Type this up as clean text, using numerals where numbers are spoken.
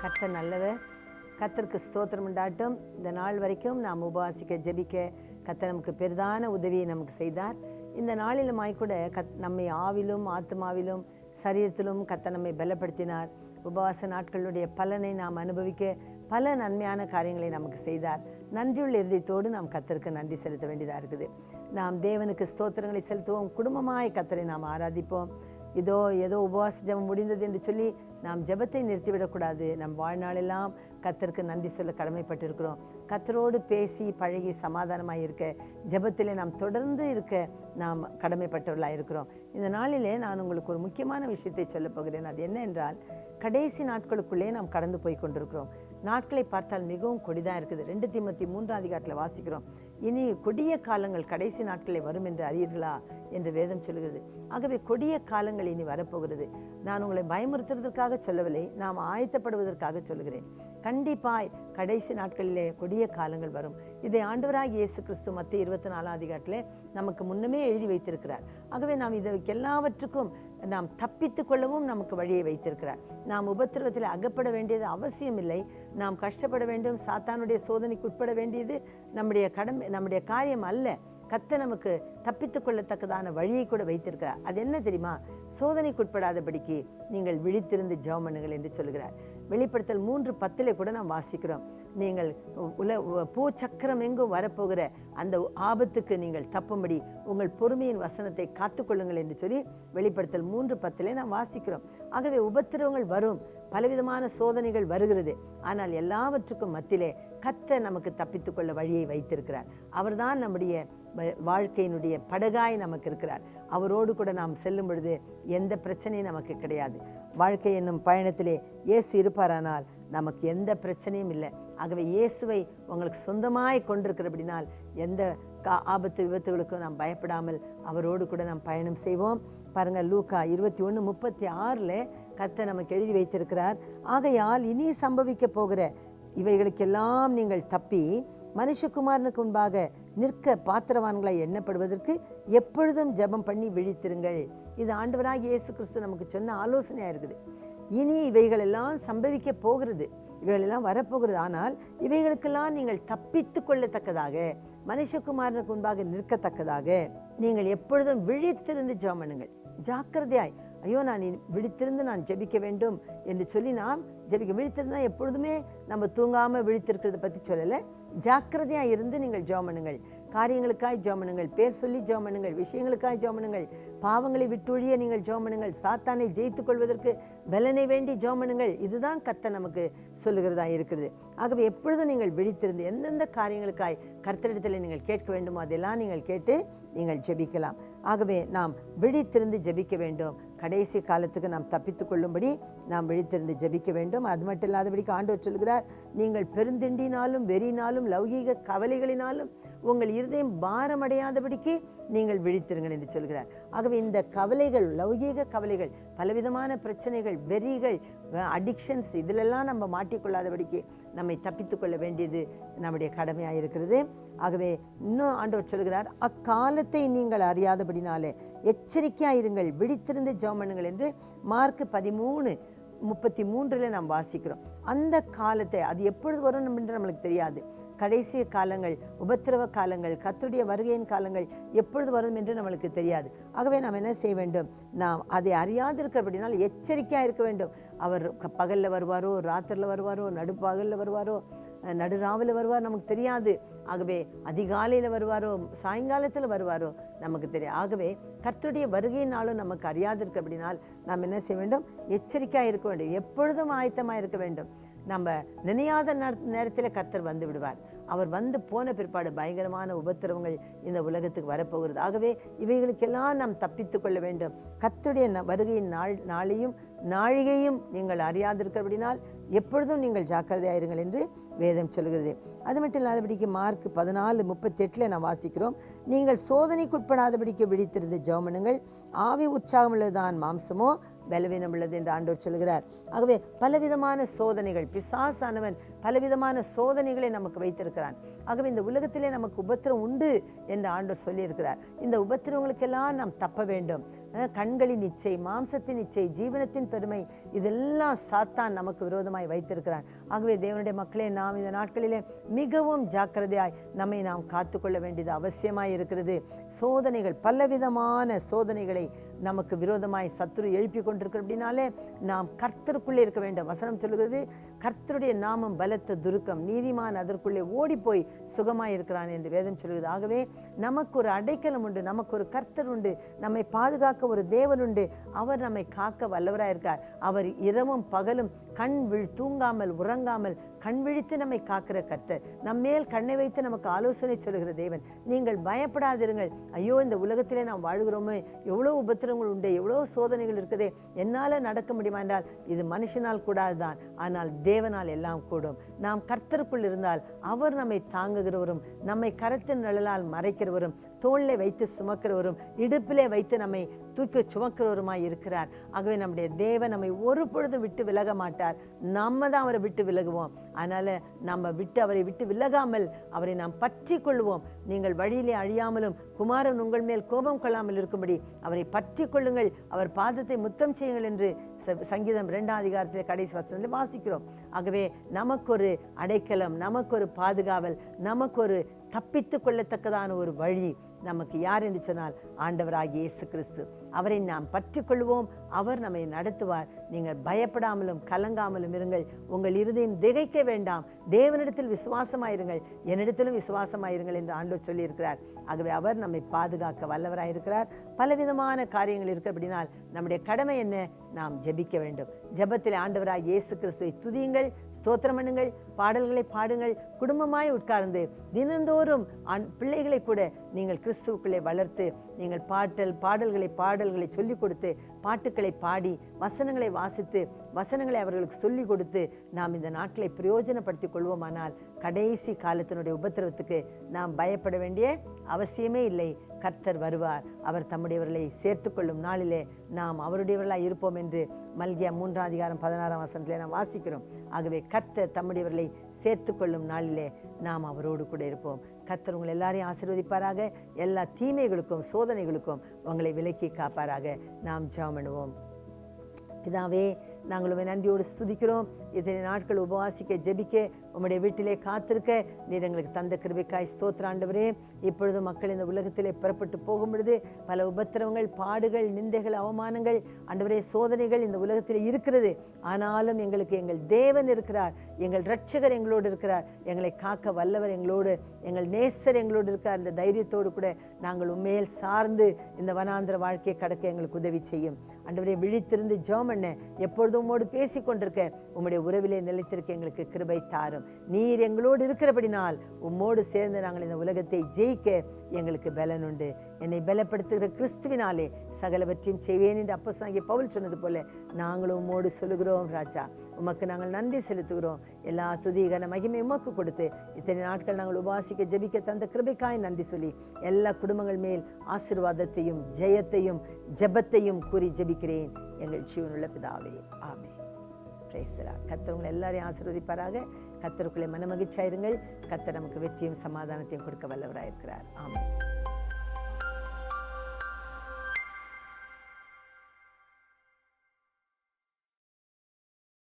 கர்த்தர் நல்லவர். கர்த்தருக்கு ஸ்தோத்திரம் உண்டாட்டும். இந்த நாள் வரைக்கும் நாம் உபவாசிக்க ஜெபிக்க கர்த்தர் நமக்கு பெரிதான உதவியை நமக்கு செய்தார். இந்த நாளிலுமாய் கூட நம்மை ஆவிலும் ஆத்மாவிலும் சரீரத்திலும் கர்த்தர் நம்மை பலப்படுத்தினார். உபவாச நாட்களுடைய பலனை நாம் அனுபவிக்க பல நன்மையான காரியங்களை நமக்கு செய்தார். நன்றியுள்ள இருதயத்தோடு நாம் கர்த்தருக்கு நன்றி செலுத்த வேண்டியதாக இருக்குது. நாம் தேவனுக்கு ஸ்தோத்திரங்களை செலுத்துவோம். குடும்பமாய் கர்த்தரை நாம் ஆராதிப்போம். ஏதோ உபவாச ஜெபம் முடிந்தது என்று சொல்லி நாம் ஜெபத்தை நிறுத்திவிடக்கூடாது. நம் வாழ்நாளெல்லாம் கர்த்தருக்கு நன்றி சொல்ல கடமைப்பட்டிருக்கிறோம். கர்த்தரோடு பேசி பழகி சமாதானமாக இருக்க, ஜெபத்திலே நாம் தொடர்ந்து இருக்க நாம் கடமைப்பட்டவர்களாக இருக்கிறோம். இந்த நாளிலே நான் உங்களுக்கு ஒரு முக்கியமான விஷயத்தை சொல்ல போகிறேன். அது என்ன என்றால், கடைசி நாட்களுக்குள்ளே நாம் கடந்து போய் கொண்டிருக்கிறோம். நாட்களை பார்த்தால் மிகவும் கொடிதாக இருக்குது. 2 தீமோத்தேயு 3 வாசிக்கிறோம், இனி கொடிய காலங்கள் கடைசி நாட்களில் வரும் என்று அறியீர்களா என்று வேதம் சொல்கிறது. ஆகவே கொடிய காலங்கள் இனி வரப்போகிறது. நான் உங்களை பயமுறுத்துறதுக்காக சொல்லவில்லை, நாம் ஆயத்தப்படுவதற்காக சொல்கிறேன். கண்டிப்பாய் கடைசி நாட்களிலே கொடிய காலங்கள் வரும். இதை ஆண்டவராகிய இயேசு கிறிஸ்து மத்தேயு 24 நமக்கு முன்னமே எழுதி வைத்திருக்கிறார். ஆகவே நாம் இதற்கு எல்லாவற்றுக்கும் நாம் தப்பித்து கொள்ளவும் நமக்கு வழியை வைத்திருக்கிறார். நாம் உபத்திரவத்தில் அகப்பட வேண்டியது அவசியம் இல்லை. நாம் கஷ்டப்பட வேண்டும், சாத்தானுடைய சோதனைக்கு உட்பட வேண்டியது நம்முடைய காரியம் அல்ல. கர்த்தர் நமக்கு தப்பித்து கொள்ளத்தக்கதான வழியை கூட வைத்திருக்கிறார். அது என்ன தெரியுமா? சோதனைக்குட்படாதபடிக்கு நீங்கள் விழித்திருந்து ஜெபம் பண்ணுங்கள் என்று சொல்கிறார். வெளிப்படுத்தல் 3:10 கூட நாம் வாசிக்கிறோம், நீங்கள் பூச்சக்கரம் எங்கும் வரப்போகிற அந்த ஆபத்துக்கு நீங்கள் தப்பும்படி உங்கள் பொறுமையின் வசனத்தை காத்துக்கொள்ளுங்கள் என்று சொல்லி வெளிப்படுத்தல் 3:10 நாம் வாசிக்கிறோம். ஆகவே உபத்திரவங்கள் வரும், பலவிதமான சோதனைகள் வருகிறது. ஆனால் எல்லாவற்றுக்கும் மத்தியிலே கர்த்தர் நமக்கு தப்பித்துக்கொள்ள வழியை வைத்திருக்கிறார். அவர்தான் நம்முடைய வாழ்க்கையினுடைய படகாய் நமக்கு இருக்கிறார். அவரோடு கூட நாம் செல்லும் பொழுது எந்த பிரச்சனையும் நமக்கு கிடையாது. வாழ்க்கை என்னும் பயணத்திலே இயேசு இருப்பாரானால் நமக்கு எந்த பிரச்சனையும் இல்லை. ஆகவே இயேசுவை உங்களுக்கு சொந்தமாய் கொண்டிருக்கிறபடினால் எந்த ஆபத்து விபத்துகளுக்கும் நாம் பயப்படாமல் அவரோடு கூட நாம் பயணம் செய்வோம். பாருங்கள், லூக்கா 21:36 கர்த்தர் நமக்கு எழுதி வைத்திருக்கிறார், ஆகையால் இனி சம்பவிக்க போகிற இவைகளுக்கெல்லாம் நீங்கள் தப்பி மனுஷகுமாரனுக்கு முன்பாக நிற்க பாத்திரவான்களை எண்ணப்படுவதற்கு எப்பொழுதும் ஜெபம் பண்ணி விழித்திருங்கள். இது ஆண்டவராகிய இயேசு கிறிஸ்து நமக்கு சொன்ன ஆலோசனையாக இருக்குது. இனி இவைகள் எல்லாம் சம்பவிக்க போகிறது, இவைகள் எல்லாம் வரப்போகிறது. ஆனால் இவைகளுக்கெல்லாம் நீங்கள் தப்பித்து கொள்ளத்தக்கதாக, மனுஷகுமாரனுக்கு முன்பாக நிற்கத்தக்கதாக நீங்கள் எப்பொழுதும் விழித்திருந்து ஜெபம் பண்ணுங்கள். ஜாக்கிரதையாய், ஐயோ நான் விழித்திருந்து நான் ஜெபிக்க வேண்டும் என்று சொல்லி நாம் ஜெபிக்க. விழித்திருந்தா எப்பொழுதுமே நம்ம தூங்காமல் விழித்திருக்கிறத பற்றி சொல்லலை. ஜாக்கிரதையாக இருந்து நீங்கள் ஜெபம் பண்ணுங்கள். காரியங்களுக்காய் ஜெபம் பண்ணுங்கள், பேர் சொல்லி ஜெபம் பண்ணுங்கள், விஷயங்களுக்காய் ஜெபம் பண்ணுங்கள், பாவங்களை விட்டொழிய நீங்கள் ஜெபம் பண்ணுங்கள், சாத்தானை ஜெயித்து கொள்வதற்கு பலனை வேண்டி ஜெபம் பண்ணுங்கள். இதுதான் கர்த்தர் நமக்கு சொல்லுகிறதா இருக்கிறது. ஆகவே எப்பொழுதும் நீங்கள் விழித்திருந்து எந்தெந்த காரியங்களுக்காய் கர்த்தரிடத்தில் நீங்கள் கேட்க வேண்டுமோ அதெல்லாம் நீங்கள் கேட்டு நீங்கள் ஜெபிக்கலாம். ஆகவே நாம் விழித்திருந்து ஜெபிக்க வேண்டும். கடைசி காலத்துக்கு நாம் தப்பித்து கொள்ளும்படி நாம் விழித்திருந்து ஜெபிக்க வேண்டும். அது மட்டும் இல்லாதபடிக்கு ஆண்டவர் சொல்கிறார், நீங்கள் பெருந்திண்டினாலும் வெறினாலும் லௌகீக கவலைகளினாலும் உங்கள் இருதயம் பாரமடையாதபடிக்கு நீங்கள் விழித்திருங்கள் என்று சொல்கிறார். ஆகவே இந்த கவலைகள், லௌகீக கவலைகள், பலவிதமான பிரச்சனைகள், வெறிகள், அடிக்ஷன்ஸ், இதிலெல்லாம் நம்ம மாட்டிக்கொள்ளாதபடிக்கு நம்மை தப்பித்து கொள்ள வேண்டியது நம்முடைய கடமையாக இருக்கிறது. ஆகவே இன்னும் ஆண்டவர் சொல்கிறார், அக்காலத்தை நீங்கள் அறியாதபடினாலே எச்சரிக்கையாயிருங்கள், விழித்திருந்து ஜெபம் பண்ணுங்கள் என்று மார்க் 13:33 நாம் வாசிக்கிறோம். அந்த காலத்தை, அது எப்பொழுது வரும் என்று நம்மளுக்கு தெரியாது. கடைசி காலங்கள், உபத்திரவ காலங்கள், கர்த்தருடைய வருகையின் காலங்கள் எப்பொழுது வரும் என்று நம்மளுக்கு தெரியாது. ஆகவே நாம் என்ன செய்ய வேண்டும்? நாம் அதை அறியாதிருக்கிறபடினால் எச்சரிக்கையாக இருக்க வேண்டும். அவர் பகலில் வருவாரோ, ராத்திரியில் வருவாரோ, நடுப்பகலில் வருவாரோ, நடுராவில் வருவார், நமக்கு தெரியாது. ஆகவே அதிகாலையில் வருவாரோ, சாயங்காலத்தில் வருவாரோ நமக்கு தெரியும். ஆகவே கர்த்தருடைய வருகையினாலும் நமக்கு அறியாதிருக்கிறபடினால் நாம் என்ன செய்ய வேண்டும்? எச்சரிக்கையாக இருக்க வேண்டும். எப்பொழுதும் ஆயத்தமாக இருக்க வேண்டும். நம்ம நினையாத நேரத்தில் கர்த்தர் வந்து விடுவார். அவர் வந்து போன பிற்பாடு பயங்கரமான உபத்திரவங்கள் இந்த உலகத்துக்கு வரப்போகிறது. ஆகவே இவைகளுக்கெல்லாம் நாம் தப்பித்து கொள்ள வேண்டும். கர்த்தருடைய வருகையின் நாளையும் நாழிகையும் நீங்கள் அறியாதிருக்கிறபடினால் எப்பொழுதும் நீங்கள் ஜாக்கிரதையாயிருங்கள் என்று வேதம் சொல்கிறது. அது மட்டும் இல்லாதபடிக்கு மார்க் 14:38 நாம் வாசிக்கிறோம், நீங்கள் சோதனைக்குட்படாதபடிக்கு விழித்திருந்து ஜெபம் பண்ணுங்கள், ஆவி உற்சாகம் உள்ளதான், மாம்சமோ பலவீனம் உள்ளது என்று ஆண்டவர் சொல்கிறார். ஆகவே பலவிதமான சோதனைகள், பிசாசானவன் பலவிதமான சோதனைகளை நமக்கு வைத்திருக்கிறான். ஆகவே இந்த உலகத்திலே நமக்கு உபத்திரம் உண்டு என்று ஆண்டவர் சொல்லியிருக்கிறார். இந்த உபத்திரவங்களுக்கெல்லாம் நாம் தப்ப வேண்டும். கண்களின் இச்சை, மாம்சத்தின் இச்சை, ஜீவனத்தின் பெருமை, இதெல்லாம் சாத்தான் நமக்கு விரோதமாய் வைத்திருக்கிறான். ஆகவே தேவனுடைய மக்களே, நாம் இந்த நாட்களிலே மிகவும் ஜாக்கிரதையாய் நம்மை நாம் காத்துக்கொள்ள வேண்டியது அவசியமாய் இருக்கிறது. சோதனைகள், பலவிதமான சோதனைகளை நமக்கு விரோதமாய் சத்துரு எழுப்பி கொண்டிருக்கிற அப்படின்னாலே நாம் கர்த்தருக்குள்ளே இருக்க வேண்டும். வசனம் சொல்லுகிறது, கர்த்தருடைய நாமம் பலத்த துருக்கம், நீதிமான் அதற்குள்ளே ஓடி போய் சுகமாய் இருக்கிறான் என்று வேதம் சொல்லுகிறது. ஆகவே நமக்கு ஒரு அடைக்கலம் உண்டு, நமக்கு ஒரு கர்த்தர் உண்டு, நம்மை பாதுகாக்க ஒரு தேவன் உண்டு. அவர் நம்மை காக்க வல்லவராய் இருக்கார். அவர் இரவும் பகலும் தூங்காமல் உறங்காமல் கண் விழித்து நம்மை காக்கிற கர்த்தர், நம்மேல் கண்ணை வைத்து நமக்கு ஆலோசனை சொல்லுகிற தேவன். நீங்கள் பயப்படாதிருங்கள். ஐயோ, இந்த உலகத்திலே நாம் வாழ்கிறோமே, எவ்வளோ உபத்திரங்கள் உண்டு, எவ்வளோ சோதனைகள் இருக்குதே, என்னால் நடக்க முடியுமா என்றால் இது மனுஷனால் கூடாதுதான், ஆனால் தேவனால் எல்லாம் கூடும். நாம் கர்த்தருக்குள் இருந்தால் அவர் நம்மை தாங்குகிறவரும், நம்மை கரத்தின் நிழலால் மறைக்கிறவரும், தோளிலே வைத்து சுமக்கிறவரும், இடுப்பிலே வைத்து நம்மை தூக்கி சுமக்கிறவருமாய் இருக்கிறார். ஆகவே நம்முடைய தேவன் நம்மை ஒரு பொழுதும் விட்டு விலக மாட்டார். நம்ம தான் அவரை விட்டு விலகுவோம். அதனால நம்ம அவரை விட்டு விலகாமல் அவரை நாம் பற்றி கொள்வோம். நீங்கள் வழியிலே அழியாமலும் குமாரன் உங்கள் மேல் கோபம் கொள்ளாமல் இருக்கும்படி அவரை பற்றி கொள்ளுங்கள், அவர் பாதத்தை முத்தம் செய்யுங்கள் என்று சங்கீதம் 2ஆம் அதிகாரத்தில் கடைசி வசனத்தில் வாசிக்கிறோம். ஆகவே நமக்கு ஒரு அடைக்கலம், நமக்கு ஒரு பாதுகாவல், நமக்கு ஒரு தப்பித்து கொள்ளத்தக்கதான ஒரு வழி நமக்கு யார் என்று சொன்னால் ஆண்டவராகிய இயேசு கிறிஸ்து. அவரை நாம் பற்றி கொள்வோம், அவர் நம்மை நடத்துவார். நீங்கள் பயப்படாமலும் கலங்காமலும் இருங்கள். உங்கள் இருதயம் திகைக்க வேண்டாம். தேவனிடத்தில் விசுவாசமாயிருங்கள், என்னிடத்திலும் விசுவாசமாயிருங்கள் என்று ஆண்டவர் சொல்லியிருக்கிறார். ஆகவே அவர் நம்மை பாதுகாக்க வல்லவராயிருக்கிறார். பலவிதமான காரியங்கள் இருக்கிறபடினால் நம்முடைய கடமை என்ன? நாம் ஜெபிக்க வேண்டும். ஜெபத்தில் ஆண்டவராகிய இயேசு கிறிஸ்துவை துதியுங்கள், ஸ்தோத்திரம் பண்ணுங்கள், பாடல்களை பாடுங்கள். குடும்பமாய் உட்கார்ந்து தினந்தோறும் பிள்ளைகளை கூட நீங்கள் கிறிஸ்துவுக்குள்ளே வளர்த்து, நீங்கள் பாடல்களை சொல்லிக் கொடுத்து, பாட்டுக்களை பாடி, வசனங்களை வாசித்து, வசனங்களை அவர்களுக்கு சொல்லிக் கொடுத்து நாம் இந்த நாட்களை பிரயோஜனப்படுத்திக் கொள்வோமானால் கடைசி காலத்தினுடைய உபத்திரவத்துக்கு நாம் பயப்பட வேண்டிய அவசியமே இல்லை. கர்த்தர் வருவார். அவர் தம்முடையவர்களை சேர்த்து கொள்ளும் நாளிலே நாம் அவருடையவர்களாக இருப்போம் என்று மல்கியா 3ஆம் அதிகாரம் 16ஆம் வசனத்திலே நாம் வாசிக்கிறோம். ஆகவே கர்த்தர் தம்முடையவர்களை சேர்த்து கொள்ளும் நாளிலே நாம் அவரோடு கூட இருப்போம். கர்த்தர் உங்களை எல்லாரையும் ஆசீர்வதிப்பாராக. எல்லா தீமைகளுக்கும் சோதனைகளுக்கும் உங்களை விலக்கி காப்பாராக. நாம் ஜெபம் பண்ணுவோம். பிதாவே, நாங்கள் உம்மை நன்றியோடு ஸ்துதிக்கிறோம். இத்தனை நாட்கள் உபவாசிக்க, ஜெபிக்க, உம்முடைய வீட்டிலே காத்திருக்க நீர் எங்களுக்கு தந்த கிருபைக்காய் ஸ்தோத்திரம் ஆண்டவரே. இப்பொழுது மக்கள் இந்த உலகத்திலே புறப்பட்டு போகும் பொழுது பல உபத்திரவங்கள், பாடுகள், நிந்தைகள், அவமானங்கள், ஆண்டவரே சோதனைகள் இந்த உலகத்தில் இருக்கிறது. ஆனாலும் எங்களுக்கு எங்கள் தேவன் இருக்கிறார், எங்கள் இரட்சகர் எங்களோடு இருக்கிறார், எங்களை காக்க வல்லவர் எங்களோடு, எங்கள் நேசர் எங்களோடு இருக்கார். இந்த தைரியத்தோடு கூட நாங்கள் உண்மையில் சார்ந்து இந்த வனாந்திர வாழ்க்கையை கடக்க எங்களுக்கு உதவி செய்யும். ஆண்டவரே, விழித்திருந்து ஜெபம் பண்ண, எப்பொழுதும் உம்மோடு பேசிக் கொண்டிருக்க, உம்முடைய உறவிலே நிலைத்திருக்க எங்களுக்கு கிருபை தாரும். நீர் எங்களோடு இருக்கிறபடினால் உம்மோடு சேர்ந்து நாங்கள் இந்த உலகத்தை ஜெயிக்க எங்களுக்கு பலன் உண்டு. என்னை பலப்படுத்துகிற கிறிஸ்துவினாலே சகலவற்றையும் செய்வேன் என்று அப்போஸ்தலனாகிய பவுல் சொன்னது போல நாங்களும் உம்மோடு சொல்லுகிறோம். ராஜா, உமக்கு நாங்கள் நன்றி செலுத்துகிறோம். எல்லா துதி கன மகிமை உமக்கு கொடுத்து இத்தனை நாட்கள் நாங்கள் உபாசிக்க ஜெபிக்க தந்த கிருபைக்காய் நன்றி சொல்லி எல்லா குடும்பங்கள் மேல் ஆசீர்வாதத்தையும் ஜெயத்தையும் ஜெபத்தையும் கூறி ஜெபிக்கிறேன் எங்கள் ஜீவனுள்ள பிதாவே, ஆமென். Praise the Lord. கர்த்தர் உங்களை எல்லாரையும் ஆசீர்வதிப்பாராக. கர்த்தருக்குள்ளே மனமகிழ்ச்சியாயிருங்கள். கர்த்தர் நமக்கு வெற்றியும் சமாதானத்தையும் கொடுக்க வல்லவராயிருக்கிறார். ஆமென்.